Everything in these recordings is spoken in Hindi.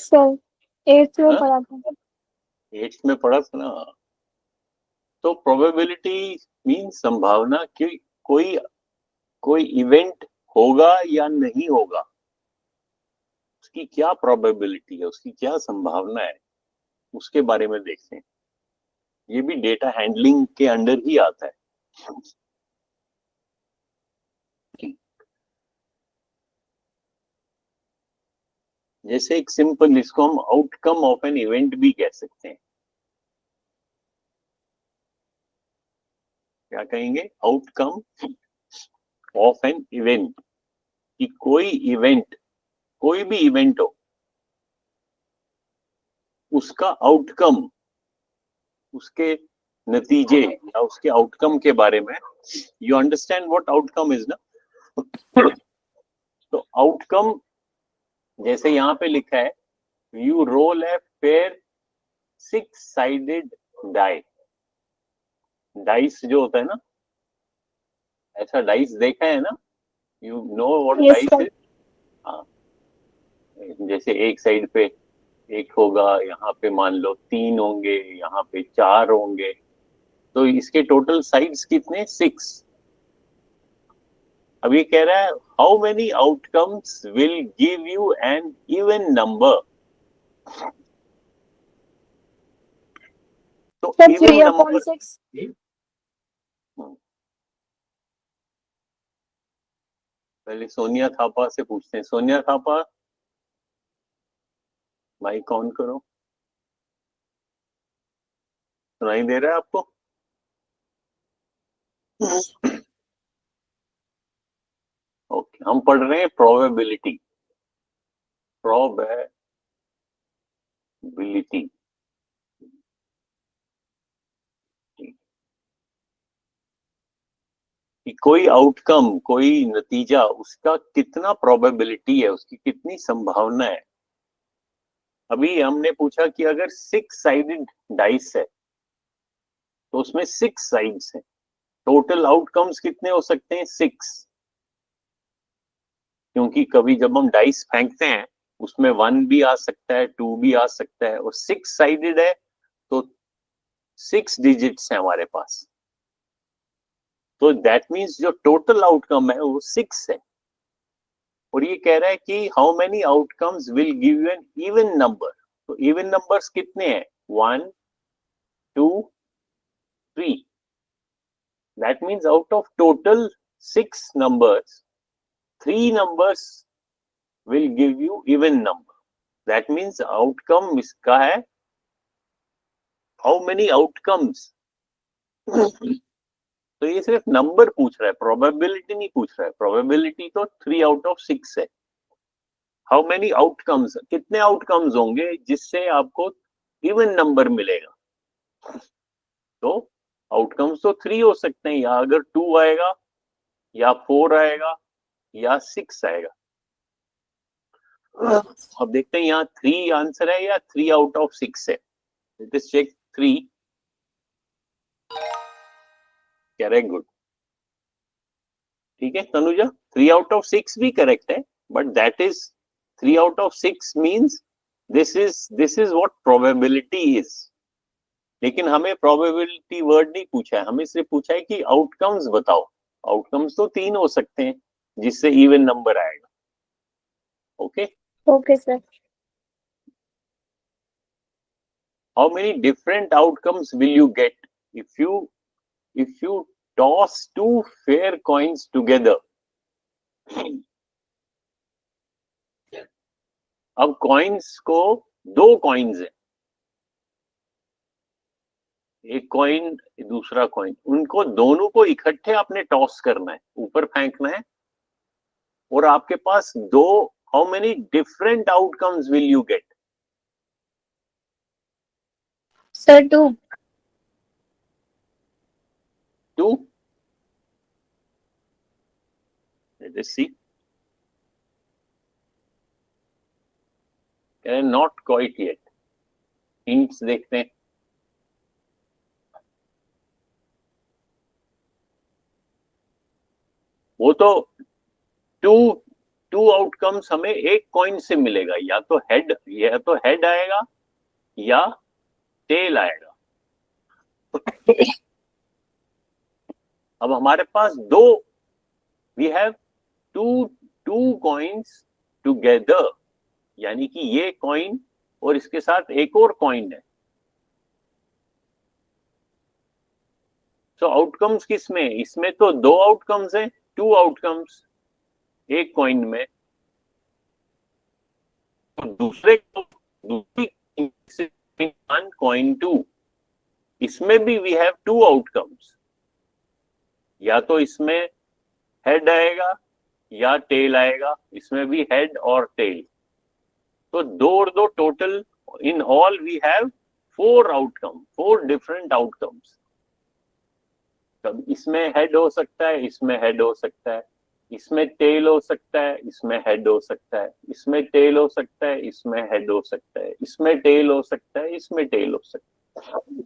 सर 8th में हाँ? पढ़ा था। 8th में पढ़ा था ना। तो प्रोबेबिलिटी मीन संभावना कि कोई कोई इवेंट होगा या नहीं होगा, उसकी क्या प्रोबेबिलिटी है, उसकी क्या संभावना है, उसके बारे में देखते हैं। ये भी डेटा हैंडलिंग के अंडर ही आता है। जैसे एक सिंपल, इसको हम आउटकम ऑफ एन इवेंट भी कह सकते हैं। क्या कहेंगे? आउटकम ऑफ एन इवेंट, कि कोई इवेंट, कोई भी इवेंट हो, उसका आउटकम, उसके नतीजे या उसके आउटकम के बारे में। You understand what outcome is ना? तो आउटकम जैसे यहां पे लिखा है, you roll a pair 6-sided die. Dice जो होता है ना, ऐसा डाइस देखा है ना? You know what yes dice sir. Is? हाँ, जैसे एक साइड पे एक होगा, यहाँ पे मान लो 3 होंगे, यहाँ पे 4 होंगे, तो इसके टोटल साइड्स कितने? 6। अब ये कह रहा है, how many outcomes will give you an even number. तो सर इवन 3/6। नंबर, पहले सोनिया थापा से पूछते हैं। सोनिया थापा, माइक ऑन करो। सुनाई दे रहा है आपको? ओके, हम पढ़ रहे हैं प्रोबेबिलिटी। प्रोबेबिलिटी कि कोई आउटकम, कोई नतीजा, उसका कितना प्रोबेबिलिटी है, उसकी कितनी संभावना है। अभी हमने पूछा कि अगर 6-sided डाइस है तो उसमें 6 साइड्स है, टोटल आउटकम्स कितने हो सकते हैं? 6। क्योंकि कभी जब हम डाइस फेंकते हैं, उसमें 1 भी आ सकता है, 2 भी आ सकता है, और 6-sided है तो 6 डिजिट्स है हमारे पास। तो दैट मीन्स जो टोटल आउटकम है वो 6 है। और ये कह रहा है कि how many outcomes will give you an even number. तो इवन नंबर्स कितने हैं? 1, 2, 3। That means out of total 6 numbers, 3 numbers will give you even number. That means outcome इसका है how many outcomes। तो ये सिर्फ नंबर पूछ रहा है, प्रोबेबिलिटी नहीं पूछ रहा है। प्रोबेबिलिटी तो 3/6 है। हाउ मेनी आउटकम्स, कितने आउटकम्स होंगे जिससे आपको इवन नंबर मिलेगा। तो आउटकम्स तो 3 हो सकते हैं, या अगर 2 आएगा, या 4 आएगा, या 6 आएगा। अब देखते हैं यहाँ 3 आंसर है या 3/6 है। Let us check 3। Correct, good. ठीक है तनुजा, 3/6 भी करेक्ट है, but that is 3/6 means this is what probability is. लेकिन हमें प्रोबेबिलिटी वर्ड नहीं पूछा है, हमें सिर्फ पूछा है कि आउटकम्स बताओ। आउटकम्स तो 3 हो सकते हैं जिससे इवन नंबर आएगा। Okay, okay sir. How many different outcomes will you get if you toss 2 fair coins together. अब कॉइन्स को, 2 कॉइन्स है, एक कॉइन दूसरा कॉइन, उनको दोनों को इकट्ठे आपने टॉस करना है, ऊपर फेंकना है, और आपके पास 2, how many different outcomes will you get? Sir 2। 2। Let us see, not quite yet. Hints देखते हैं। वो तो 2 टू आउटकम्स हमें एक कॉइन से मिलेगा, या तो हेड आएगा या टेल आएगा। अब हमारे पास दो, we have to two coins together, यानी कि ये कॉइन और इसके साथ एक और कॉइन है। तो आउटकम्स किसमें, इसमें तो दो आउटकम्स हैं, टू आउटकम्स एक कॉइन में। तो दूसरी वन कॉइन टू, इसमें भी वी हैव टू आउटकम्स, या तो इसमें हेड आएगा या टेल आएगा, इसमें भी हेड और टेल। तो दो और दो total, in all we have four outcome, four different outcomes. तब इसमें हेड हो सकता है, इसमें हेड हो सकता है, इसमें टेल हो सकता है, इसमें हेड हो सकता है, इसमें टेल हो सकता है, इसमें हेड हो सकता है, इसमें टेल हो सकता है, इसमें टेल हो सकता है।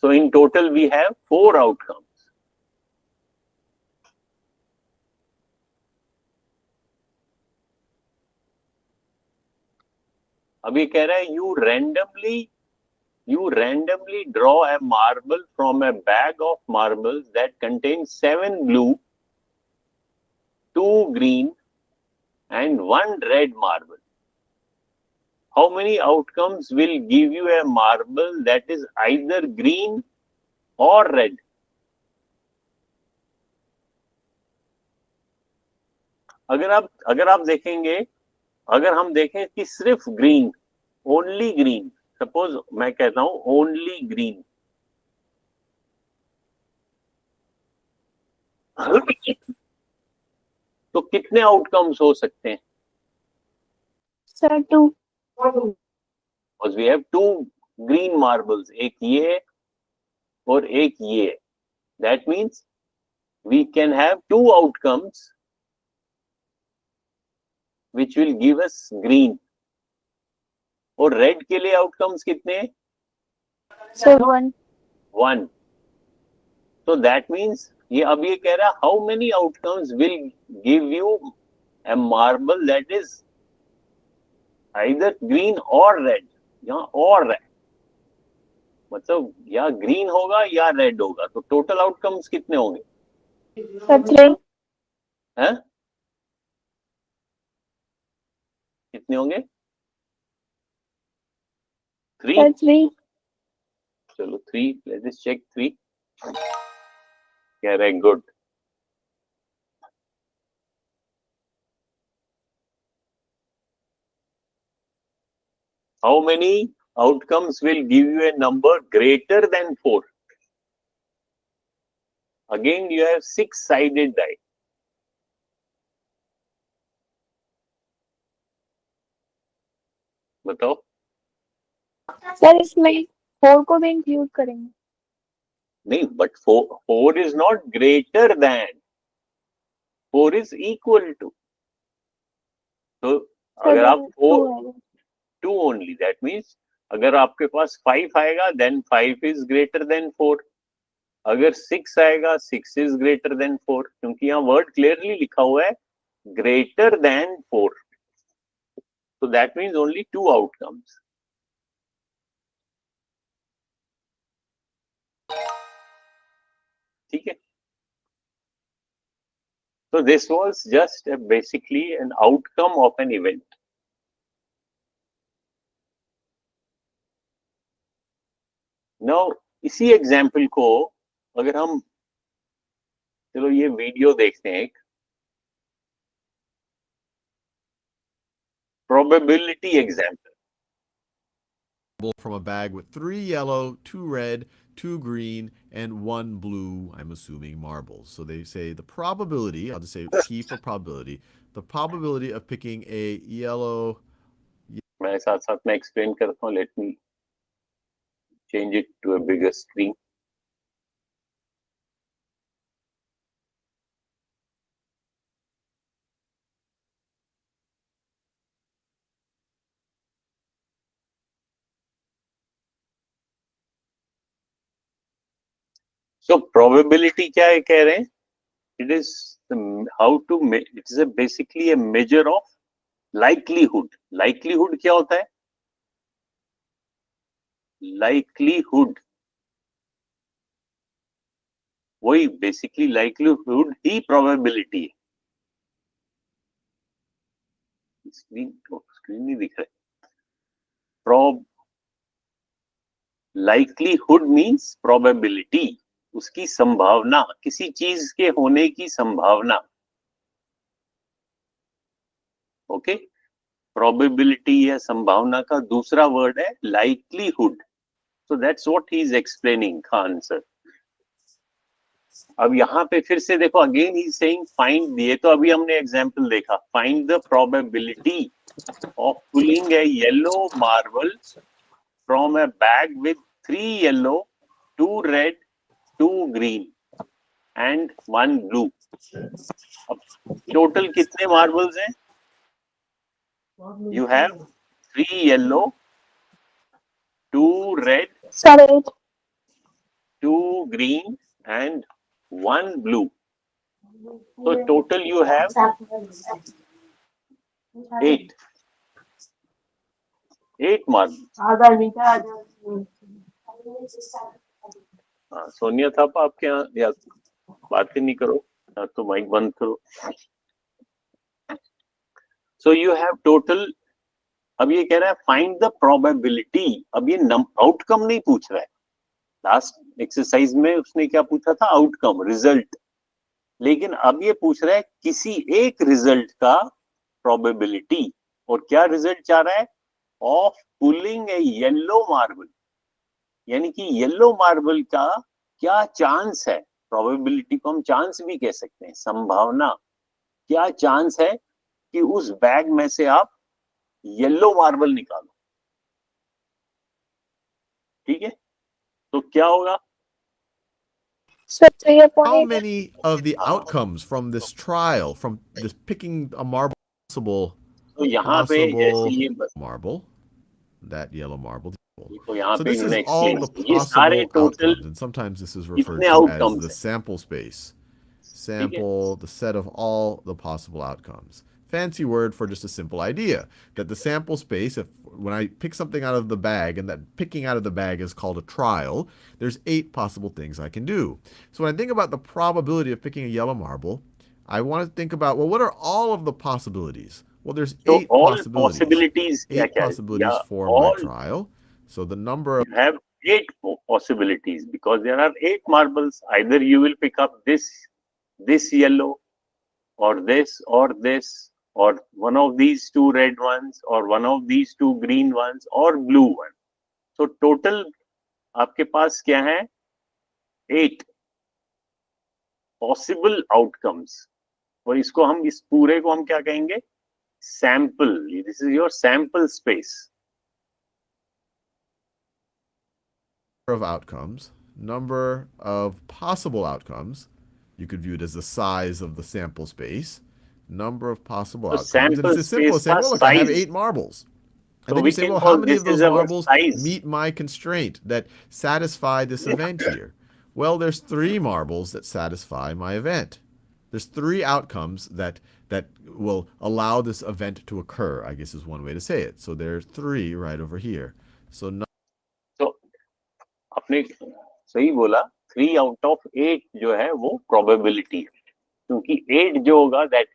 So in total we have four outcomes. अब ये कह रहा है you randomly draw a marble from a bag of marbles that contains 7 blue, 2 green and 1 red marble. How many outcomes will give you a marble that is either green or red? अगर आप देखेंगे, अगर हम देखें कि सिर्फ ग्रीन, ओनली ग्रीन, सपोज मैं कहता हूं ओनली ग्रीन, तो कितने आउटकम्स हो सकते हैं? Sir two. Because we have two green marbles, एक ये और एक ये, that means we can have two outcomes which will give us green. और रेड के लिए आउटकम्स कितने हैं? Sir one. वन। तो दैट मीन्स अब ये कह रहा है how many outcomes will give you a marble that is either green or red, यहाँ और है, मतलब या ग्रीन होगा या रेड होगा। तो टोटल आउटकम्स कितने होंगे? Sir three. हैं? कितने होंगे? थ्री। Sir three. चलो three, let's just check three. कह रहे good. How many outcomes will give you a number greater than 4? Again, you have six-sided die. बताओ। सर इसमें फोर को भी इंक्लूड करेंगे? नहीं, but four is not greater than, 4 is equal to. तो अगर आप टू ओनली, दैट मीन्स अगर आपके पास 5 आएगा देन 5 इज ग्रेटर देन 4। अगर 6 आएगा 6 इज ग्रेटर देन 4, क्योंकि यहाँ वर्ड क्लियरली लिखा हुआ है greater than 4। So that means only two outcomes. ठीक है? So this was just basically an outcome of an event. Now इसी एग्जाम्पल को अगर हम, चलो ये वीडियो देखते हैं, एक probability example. From a bag with 3 yellow, 2 red, 2 green, and 1 blue, I'm assuming, marbles. So they say the probability, I'll just say P for probability, the probability of picking a yellow. मैं साथ साथ में एक्सप्लेन करता हूँ, let me change it to a bigger screen. So probability क्या है कह रहे हैं? It is how to it is basically a measure of likelihood. Likelihood क्या होता है? Likelihood वही बेसिकली likelihood ही probability है. स्क्रीन नहीं दिख रहा है. likelihood means probability, उसकी संभावना, किसी चीज के होने की संभावना. ओके, probability या संभावना का दूसरा वर्ड है likelihood. So that's what he is explaining, Khan sir. अब यहाँ पे फिर से देखो, अगेन ही सेइंग फाइंड, ये तो अभी हमने एग्जांपल देखा, find the probability of pulling a yellow marble from a bag with 3 yellow, 2 red, 2 green and 1 blue. अब टोटल कितने मार्बल्स हैं? You have 3 yellow, 2 red, 2 green and 1 blue. So total you have 8. 8 marbles. Sonia था आपके यहाँ, या बात नहीं करो तो माइक बंद करो. So you have total. अब ये कह रहा है फाइंड द प्रोबेबिलिटी. अब ये आउटकम नहीं पूछ रहा है. लास्ट एक्सरसाइज में उसने क्या पूछा था? Outcome, result. लेकिन अब ये पूछ रहा है किसी एक रिजल्ट का प्रोबेबिलिटी. और क्या रिजल्ट चाह रहा है? Of pulling a yellow marble, यानी कि येलो मार्बल का क्या चांस है. प्रोबेबिलिटी को हम चांस भी कह सकते हैं, संभावना. क्या चांस है कि उस बैग में से आप येलो मार्बल निकालो. ठीक है, तो क्या होगा? How many of the outcomes from this trial, from this picking a marble, तो यहाँ पे जैसे ये marble, that yellow marble. तो यहाँ So पे this is इन्होंने all explain the किया. ये सारे possible total outcomes, and sometimes this is referred कितने to as outcomes the हैं? sample space. Sample, the set of all the possible outcomes. Fancy word for just a simple idea that the sample space, if when I pick something out of the bag, and that picking out of the bag is called a trial, there's 8 possible things I can do. So when I think about the probability of picking a yellow marble, I want to think about, well, what are all of the possibilities? Well, there's 8 all possibilities. 8 क्या possibilities yeah, for all my trial. So the number of you have 8 possibilities because there are 8 marbles. Either you will pick up this yellow, or this, or one of these 2 red ones, or one of these 2 green ones, or blue one. So total आपके पास क्या है? 8 possible outcomes. और इसको हम, इस पूरे को हम क्या कहेंगे? Sample. This is your sample space. of outcomes, number of possible outcomes. You could view it as the size of the sample space, number of possible outcomes. And Sample it's as simple as saying, space well, look, I have size. 8 marbles. And So then we you say, can well, call how many this of those is our marbles size. meet my constraint that satisfy this event here? Well, there's 3 marbles that satisfy my event. There's 3 outcomes that will allow this event to occur, I guess is one way to say it. So there's 3 right over here. So आपने सही बोला. 3 out of 8 जो है वो probability है, क्योंकि 8 जो होगा that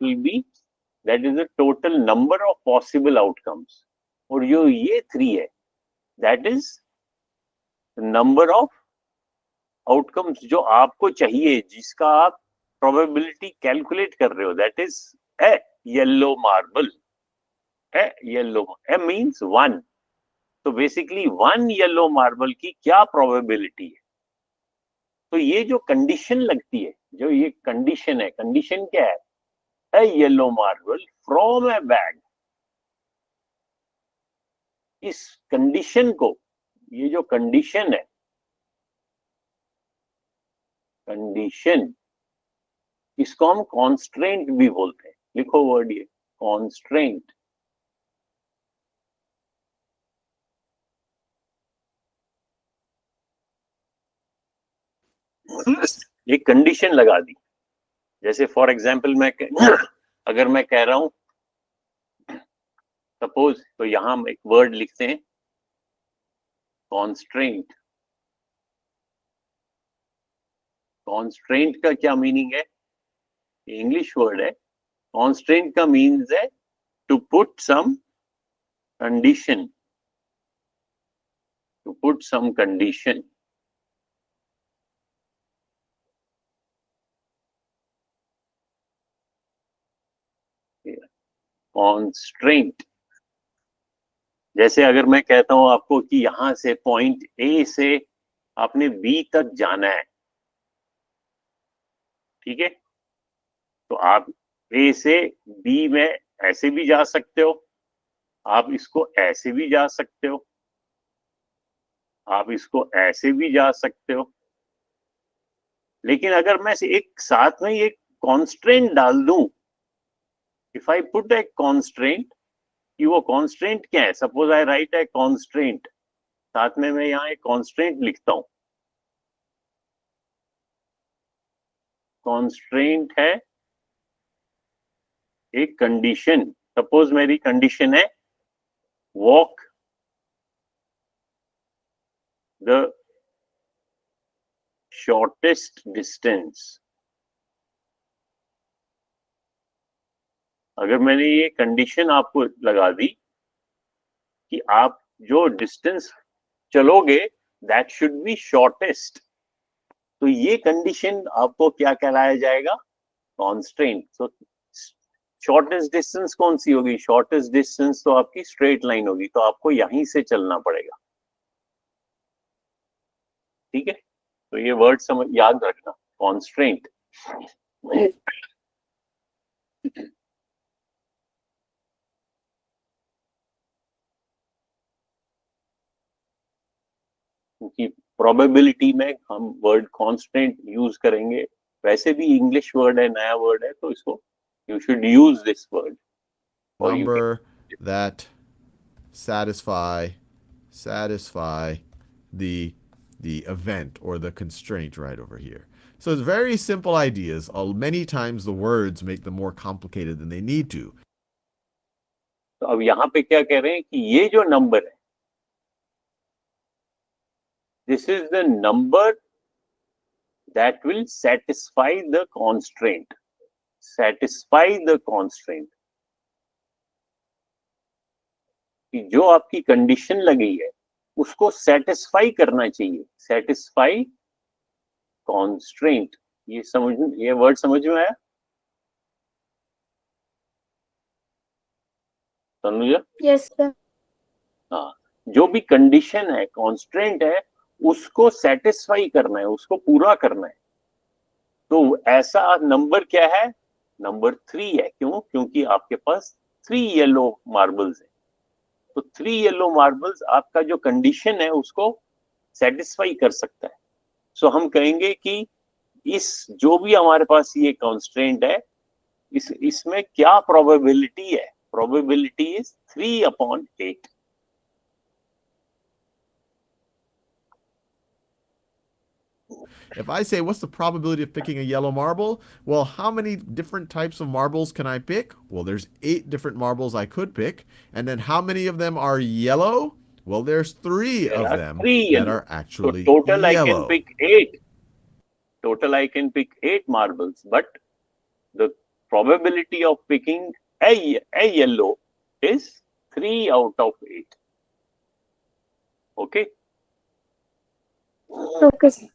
is the total number of possible outcomes. और जो ये 3 है that is the number of outcomes जो आपको चाहिए, जिसका आप probability calculate कर रहे हो. That is a yellow marble. A means 1. तो बेसिकली 1 येलो मार्बल की क्या प्रोबेबिलिटी है? तो ये जो कंडीशन लगती है, जो ये कंडीशन है, कंडीशन क्या है? A yellow marble from a bag. इस कंडीशन को, ये जो कंडीशन है, कंडीशन, इसको हम कॉन्स्ट्रेंट भी बोलते हैं. लिखो वर्ड ये कॉन्स्ट्रेंट. एक कंडीशन लगा दी. जैसे फॉर एग्जाम्पल अगर मैं कह रहा हूं सपोज, तो यहां हम एक वर्ड लिखते हैं कॉन्स्ट्रेंट। कॉन्स्ट्रेंट का क्या मीनिंग है? इंग्लिश वर्ड है। कॉन्स्ट्रेंट का मीन्स है to put some condition, to put some condition. Constraint, जैसे अगर मैं कहता हूं आपको कि यहां से पॉइंट ए से आपने बी तक जाना है, ठीक है, तो आप ए से बी में ऐसे भी जा सकते हो, आप इसको ऐसे भी जा सकते हो, आप इसको ऐसे भी जा सकते हो। लेकिन अगर मैं एक साथ में एक कॉन्स्ट्रेंट डाल दूं, if I put A constraint, कि वो कॉन्स्ट्रेंट क्या है, suppose I right A constraint, साथ में मैं यहाँ एक कॉन्स्ट्रेंट लिखता हूं। कॉन्स्ट्रेंट है एक कंडीशन। सपोज मेरी कंडीशन है वॉक द शॉर्टेस्ट डिस्टेंस। अगर मैंने ये कंडीशन आपको लगा दी कि आप जो डिस्टेंस चलोगे दैट शुड बी शॉर्टेस्ट, तो ये कंडीशन आपको क्या कहलाया जाएगा? कॉन्स्ट्रेंट। तो शॉर्टेस्ट डिस्टेंस कौन सी होगी? शॉर्टेस्ट डिस्टेंस तो आपकी स्ट्रेट लाइन होगी, तो आपको यहीं से चलना पड़ेगा, ठीक है। तो ये वर्ड समझ याद रखना, कॉन्स्ट्रेंट। क्योंकि प्रोबेबिलिटी में हम वर्ड कांस्टेंट यूज करेंगे, वैसे भी इंग्लिश वर्ड है, नया वर्ड है, तो इसको you should use this word. Number that satisfy the event or the constraint right over here. So it's very simple ideas. Many times the words make them more complicated than they need to. तो अब यहाँ पे क्या कह रहे हैं कि ये जो नंबर है, this is the number that will satisfy the constraint. Satisfy the constraint, कि जो आपकी कंडीशन लगी है उसको सेटिस्फाई करना चाहिए। सेटिस्फाई कॉन्स्ट्रेंट, ये वर्ड समझ में आया तनुजा? Yes sir. हाँ, जो भी कंडीशन है, कॉन्स्ट्रेंट है, उसको सेटिस्फाई करना है, उसको पूरा करना है। तो ऐसा नंबर क्या है? नंबर 3 है। क्यों? क्योंकि आपके पास 3 येलो मार्बल्स है। तो 3 येलो मार्बल्स आपका जो कंडीशन है उसको सेटिस्फाई कर सकता है। सो हम कहेंगे कि इस जो भी हमारे पास ये कॉन्स्ट्रेंट है, इसमें क्या प्रोबेबिलिटी है? Probability is 3/8। If I say, what's the probability of picking a yellow marble? Well, how many different types of marbles can I pick? Well, there's 8 different marbles I could pick. And then how many of them are yellow? Well, there's 3 There of are them 3 that yellow. are So actually total I can yellow. pick 8. Total I can pick 8 marbles, but the probability of picking a yellow is 3 out of 8. Okay? Okay, sir.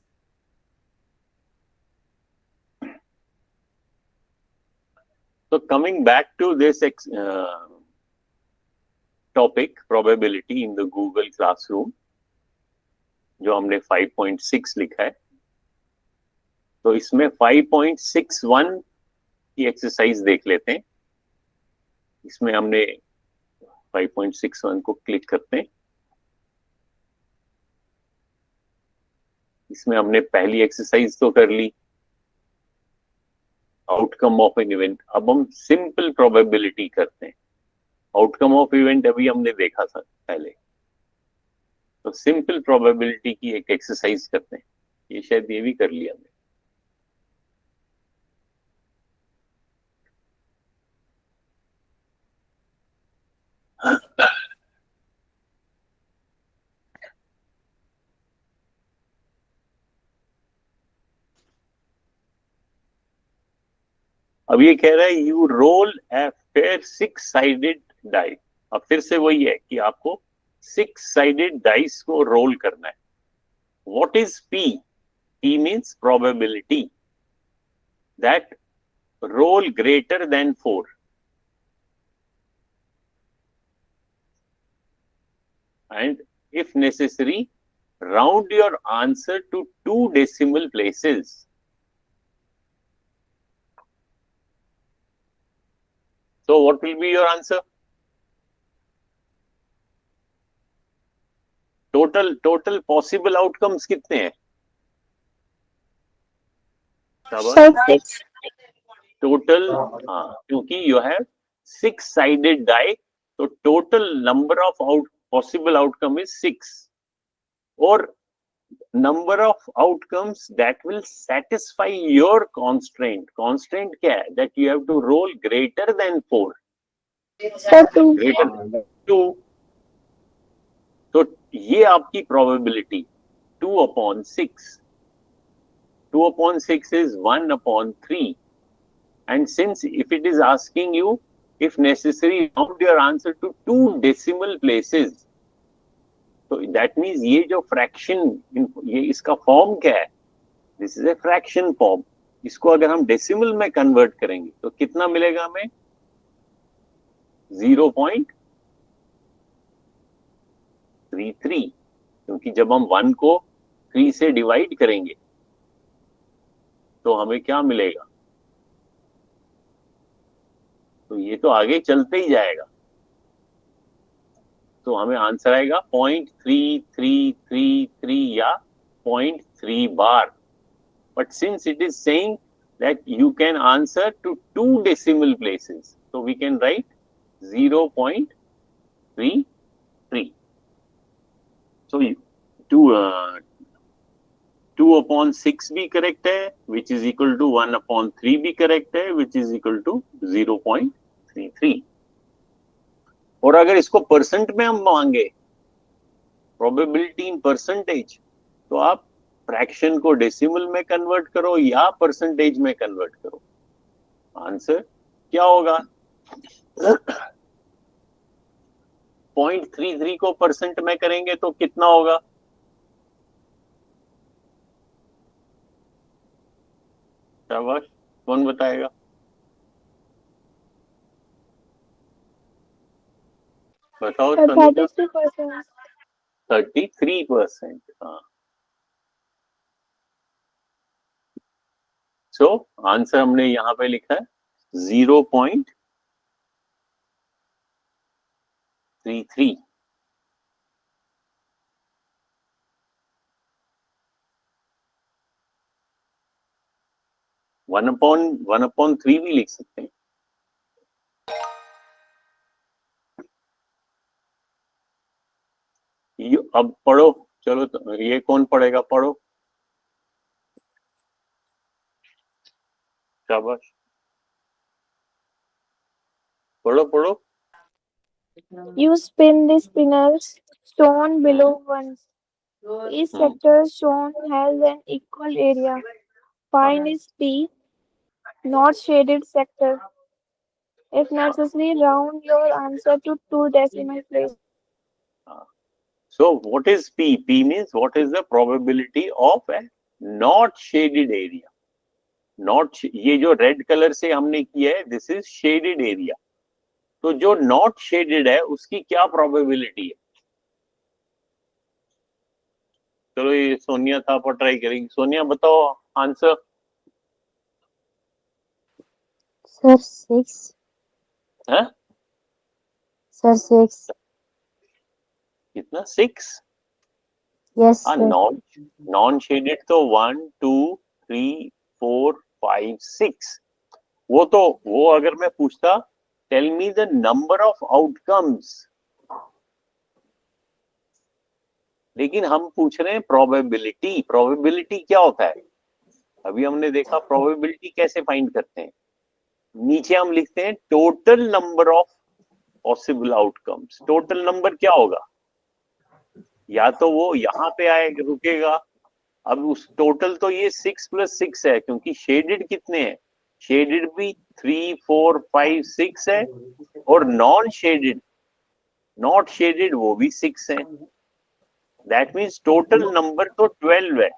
So coming back to this topic, probability in the Google Classroom, जो हमने 5.6 लिखा है, तो इसमें 5.61 की एक्सरसाइज देख लेते हैं। इसमें हमने 5.61 को क्लिक करते हैं। इसमें हमने पहली एक्सरसाइज तो कर ली, आउटकम ऑफ एन इवेंट। अब हम सिंपल प्रोबेबिलिटी करते हैं। आउटकम ऑफ इवेंट अभी हमने देखा था पहले, तो सिंपल प्रोबेबिलिटी की एक एक्सरसाइज करते हैं। ये शायद ये भी कर लिया हमने। अब ये कह रहा है you roll a fair 6-sided die. अब फिर से वही है कि आपको 6-sided डाइस को रोल करना है। What is P? P means probability that roll greater than 4. And if necessary, round your answer to 2 decimal places. So what will be your answer? Total possible outcomes कितने हैं? Sir, 6. Total, हाँ, क्योंकि you have 6-sided die, तो total number of possible outcome is 6, or number of outcomes that will satisfy your constraint. Constraint क्या है? That you have to roll greater than 4. Sir, 2. Greater than 2. तो ये आपकी probability 2/6. 2/6 is 1/3. And since if it is asking you, if necessary, round your answer to 2 decimal places, तो that means ये जो fraction, ये इसका form क्या है? This is a fraction form. इसको अगर हम decimal में convert करेंगे तो कितना मिलेगा हमें? 0.33, क्योंकि जब हम 1 को 3 से डिवाइड करेंगे तो हमें क्या मिलेगा? तो ये तो आगे चलते ही जाएगा, तो हमें आंसर आएगा 0.3333 या 0.3 बार. But since it is saying that you can answer to 2 decimal places, so we can write 0.33. So 2/6 भी करेक्ट है, which is equal to 1/3 भी करेक्ट है, which is equal to 0.33. और अगर इसको परसेंट में हम मांगे, प्रोबेबिलिटी इन परसेंटेज, तो आप फ्रैक्शन को डेसिमल में कन्वर्ट करो या परसेंटेज में कन्वर्ट करो. आंसर क्या होगा? 0.33 को परसेंट में करेंगे तो कितना होगा? शाबाश, कौन बताएगा? बताओ. 33%. 33%. हाँ. सो आंसर हमने यहाँ पे लिखा है 0.33. वन अपॉन 3 भी लिख सकते हैं. अब पढ़ो, चलो. तो ये कौन पढ़ेगा? पढ़ो. शाबाश, पढ़ो पढ़ो. You spin the spinners shown below one. Each sector shown has an equal area. Find is P, not shaded sector. If necessary, round your answer to 2 decimal places. So what is P? P means what is the probability of a not shaded area. Not, ये जो रेड कलर से हमने किया है, दिस इज शेडेड एरिया. तो जो नॉट शेडेड है उसकी क्या प्रोबेबिलिटी है? चलो, ये सोनिया था पर ट्राई करेंगे. सोनिया बताओ आंसर. Sir, 6. है? Sir, 6. कितना? 6. Yes, हाँ, sir. नॉन शेडेड तो 1 2 3 4 5 6. वो अगर मैं पूछता, tell me the number of outcomes, लेकिन हम पूछ रहे हैं प्रोबेबिलिटी. प्रोबेबिलिटी क्या होता है? अभी हमने देखा प्रोबेबिलिटी कैसे फाइंड करते हैं. नीचे हम लिखते हैं total number of possible outcomes. Total number क्या होगा? या तो वो यहाँ पे आएगा, रुकेगा. अब उस टोटल तो ये 6 + 6 है, क्योंकि शेडेड कितने हैं? शेडेड भी 3 4 5 6 है, और नॉन शेडेड, नॉट शेडेड वो भी 6 है। दैट मीन्स टोटल नंबर तो 12 है,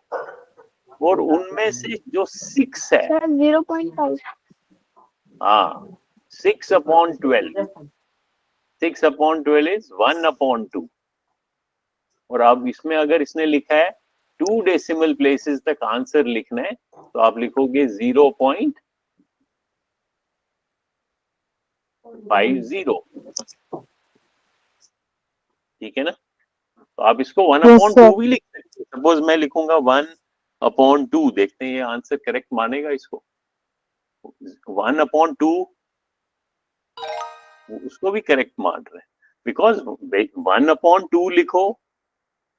और उनमें से जो 6 है, सर 0.5। हाँ 6/12, 6/12 इज 1/2। और अब इसमें अगर इसने लिखा है 2 डेसिमल प्लेसेस तक आंसर लिखना है, तो आप लिखोगे 0.50। ठीक है ना? तो आप इसको Yes, 1/2 sir. भी लिख सकते हैं। सपोज मैं लिखूंगा 1/2, देखते हैं ये आंसर करेक्ट मानेगा इसको। 1/2 उसको भी करेक्ट मान रहे हैं, बिकॉज 1/2 लिखो,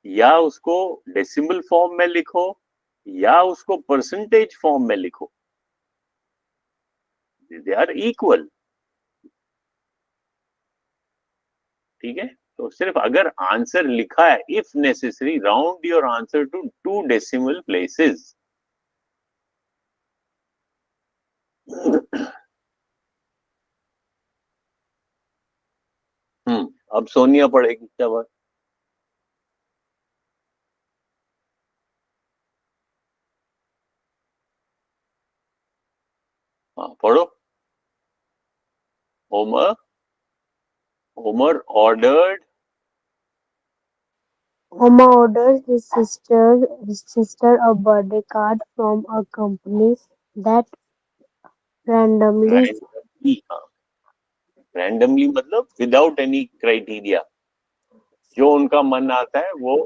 या उसको डेसिमल फॉर्म में लिखो, या उसको परसेंटेज फॉर्म में लिखो, दे आर इक्वल। ठीक है, तो सिर्फ अगर आंसर लिखा है, if necessary round your answer to 2 decimal places. अब सोनिया पढ़ेगी क्या बात? हाँ पढ़ो। Homer ordered Homer ordered his sister a birthday card from a company that randomly randomly मतलब विदाउट एनी क्राइटेरिया, जो उनका मन आता है वो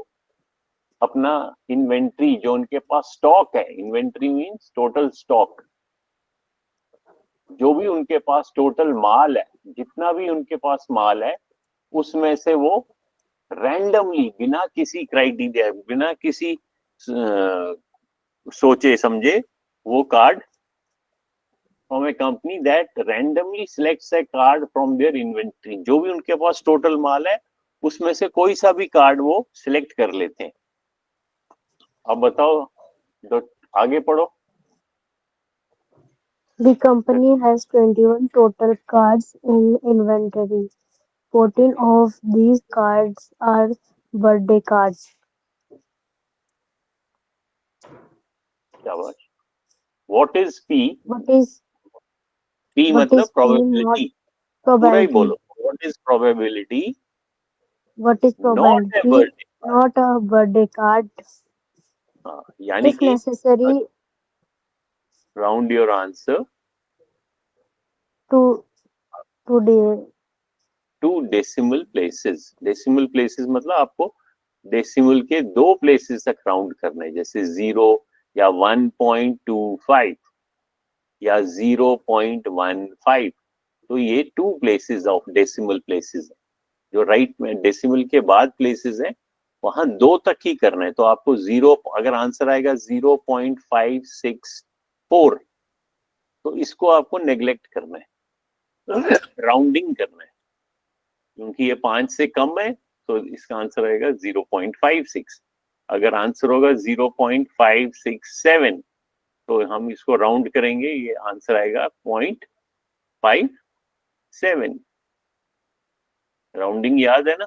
अपना इन्वेंट्री, जो उनके पास स्टॉक है, इन्वेंट्री मींस टोटल स्टॉक, जो भी उनके पास टोटल माल है, जितना भी उनके पास माल है, उसमें से वो रैंडमली, बिना किसी क्राइटेरिया, बिना किसी सोचे समझे, वो card from a company that randomly selects a card from their inventory, जो भी उनके पास टोटल माल है उसमें से कोई सा भी कार्ड वो सिलेक्ट कर लेते हैं। अब बताओ, तो आगे पढ़ो। the company has 21 total cards in inventory. 14 of these cards are birthday cards. क्या बात? What is P? What is P what मतलब is P not probability, पूरा ही probability? बोलो। What is probability? What is Not a probability? birthday card। Not a birthday card. हाँ, यानी If कि necessary, round your answer to to the two decimal places. Decimal places मतलब आपको डेसिमल के 2 प्लेसेस तक राउंड करना है, जैसे 0 या 1.25 या 0.15। तो ये 2 प्लेसेस ऑफ डेसिमल प्लेसेस है। जो राइट में डेसिमल के बाद प्लेसेस है, वहां 2 तक ही करना है। तो आपको 0, अगर आंसर आएगा 0.564, तो इसको आपको नेग्लेक्ट करना है, राउंडिंग करना है, क्योंकि ये 5 से कम है, तो इसका आंसर आएगा 0.56। अगर आंसर होगा 0.567, तो हम इसको राउंड करेंगे, ये आंसर आएगा 0.57। राउंडिंग याद है ना?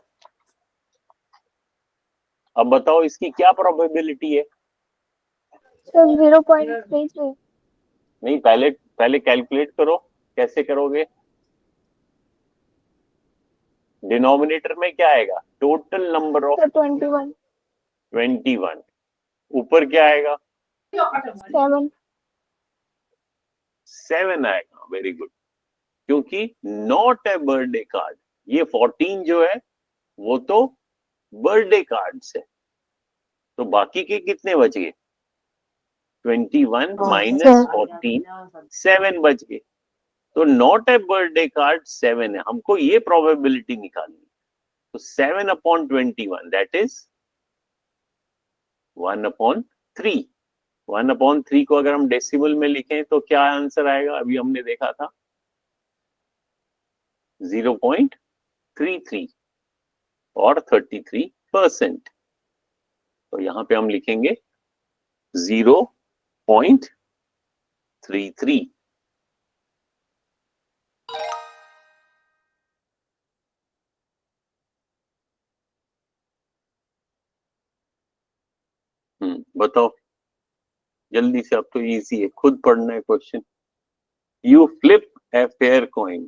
अब बताओ इसकी क्या प्रोबेबिलिटी है? सर 0.33। नहीं, पहले कैलकुलेट करो। कैसे करोगे? डिनोमिनेटर में क्या आएगा? Total number of sir 21। 21। ऊपर क्या आएगा? 7। 7 आएगा। Very good. क्योंकि नॉट ए बर्थडे कार्ड, ये 14 जो है वो तो बर्थडे कार्ड्स है, तो बाकी के कितने बच गए? 21 माइनस 14, 7 बच गए। तो नॉट ए बर्थडे कार्ड 7 है, हमको ये प्रोबेबिलिटी निकालनी है। तो 7/21 दैट इज 1/3। 1/3 को अगर हम डेसिमल में लिखें तो क्या आंसर आएगा? अभी हमने देखा था 0.33 और 33%। तो यहां पे हम लिखेंगे 0.33। बताओ जल्दी से, अब तो इजी है, खुद पढ़ना है question. You flip a fair coin.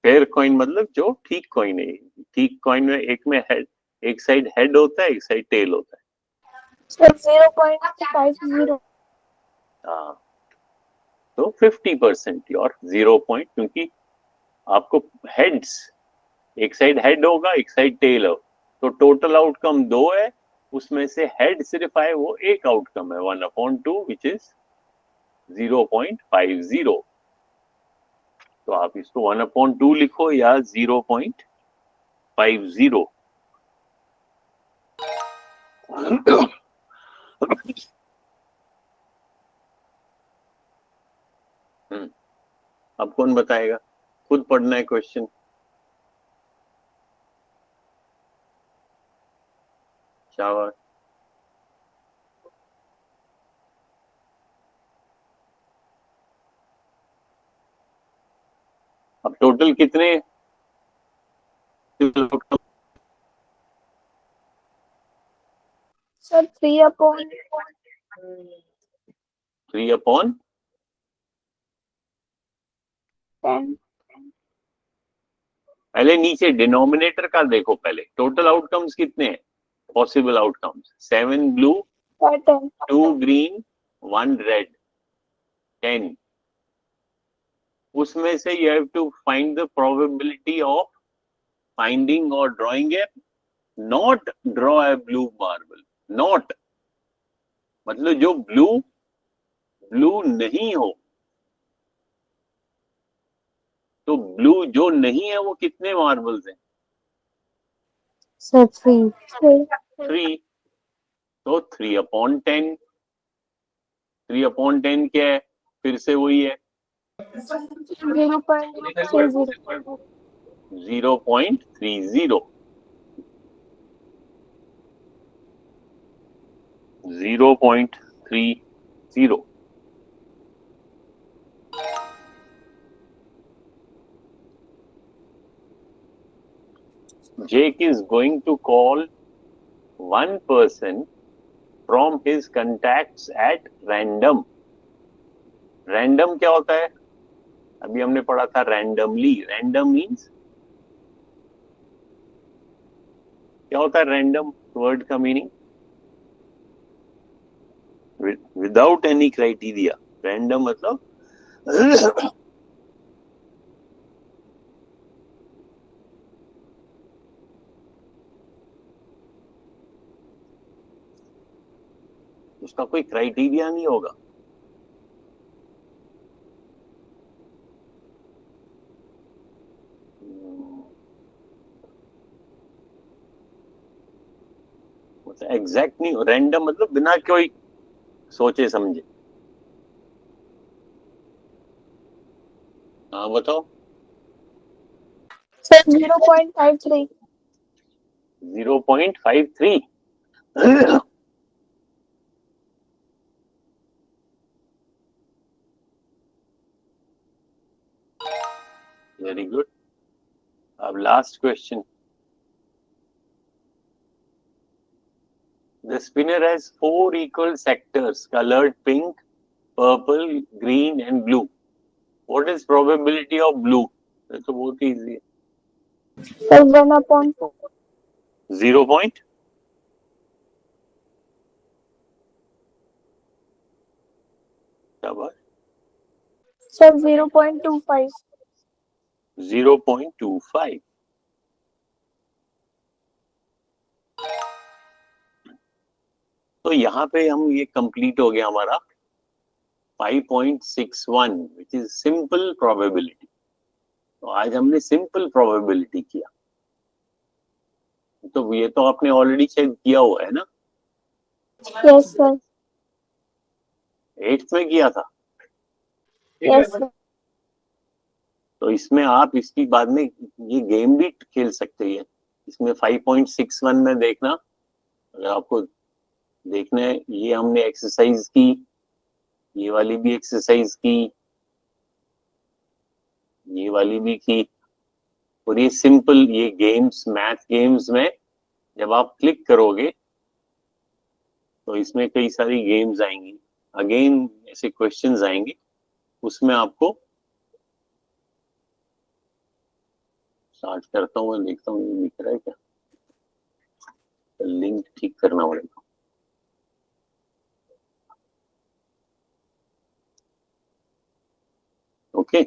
Fair coin मतलब जो ठीक कॉइन है। ठीक कॉइन में एक साइड हेड होता है, एक साइड टेल होता है। सर 0.50। हाँ, तो 50% और 0 पॉइंट, क्योंकि आपको हेड्स, एक साइड हेड होगा एक साइड टेल हो, तो टोटल आउटकम 2 है, उसमें से हेड सिर्फ आए वो एक आउटकम है 1/2 विच इज 0.50। तो आप इसको 1/2 लिखो या 0.50। अब कौन बताएगा, खुद पढ़ना है क्वेश्चन। शाबाश। अब टोटल कितने सर 3/10। 3/10। पहले नीचे डिनोमिनेटर का देखो, पहले टोटल आउटकम्स कितने हैं, possible outcomes 7 blue, 10। 2 green, 1 red, 10। उसमें से you have to find the probability of finding और drawing a, not draw a blue marble. Not मतलब जो ब्लू नहीं हो, तो ब्लू जो नहीं है वो कितने मार्बल्स हैं, सर 3। 3। तो 3/10। 3/10 क्या है, फिर से वही है 0.30। 0.30। 0.30। Jake is going to call one person from his contacts at random। Random क्या होता है, अभी हमने पढ़ा था रैंडमली। रैंडम मीन्स क्या होता है, रैंडम वर्ड का meaning without any criteria. Random मतलब उसका कोई क्राइटेरिया नहीं होगा। एग्जैक्ट नहीं, रैंडम मतलब बिना कोई सोचे समझे। हाँ बताओ। सर 0.53। 0.53। Very good. अब last question. The spinner has 4 equal sectors colored pink, purple, green and blue. What is probability of blue? ये तो बहुत easy है। सर 1/4। 0 point। शाबाश। सर 0.25। 0.25। तो यहाँ पे हम ये कंप्लीट हो गया हमारा 5.61 विच इज सिंपल प्रोबेबिलिटी। तो आज हमने सिंपल प्रोबेबिलिटी किया। तो ये तो आपने ऑलरेडी चेक किया हुआ है ना, यस सर। 8th में किया था। Yes sir. तो इसमें आप इसकी बाद में ये गेम भी खेल सकते हैं। इसमें 5.61 में देखना, अगर आपको देखना है, ये हमने एक्सरसाइज की, ये वाली भी एक्सरसाइज की, ये वाली भी की। और ये सिंपल, ये गेम्स, मैथ गेम्स में जब आप क्लिक करोगे तो इसमें कई सारी गेम्स आएंगी, अगेन ऐसे क्वेश्चंस आएंगे, उसमें आपको स्टार्ट करता हूँ, मैं देखता हूँ ये दिख रहा है क्या, लिंक ठीक करना पड़ेगा। ओके